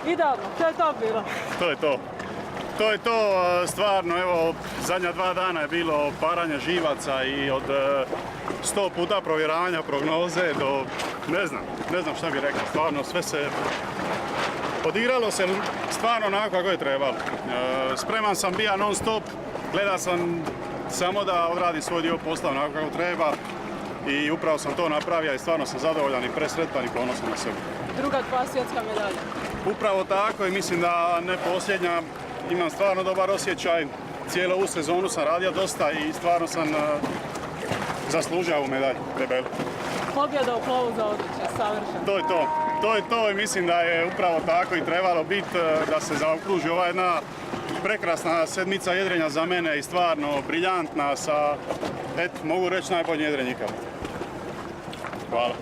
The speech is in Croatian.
Idealno, to je to bilo. To je to. To je to, stvarno, evo, zadnja 2 dana je bilo paranje živaca i od 100 puta provjeravanja prognoze do, ne znam šta bi rekao, stvarno sve se odigralo se stvarno onako kako je trebalo. Spreman sam bio non stop, gledao sam samo da odradim svoj dio posla onako kako treba i upravo sam to napravio i stvarno sam zadovoljan i presretan i ponosan na sebe. Druga tvoja svjetska medalja. Upravo tako i mislim da ne posljednja, imam stvarno dobar osjećaj, cijelu ovu sezonu sam radio dosta i stvarno sam zaslužio ovu medalju, debelu. Pobjeda u plovu za odličje, savršeno. To je to i mislim da je upravo tako i trebalo biti da se zaokruži ova jedna prekrasna sedmica jedrenja za mene i stvarno briljantna sa, mogu reći, najboljim jedrenjikama. Hvala.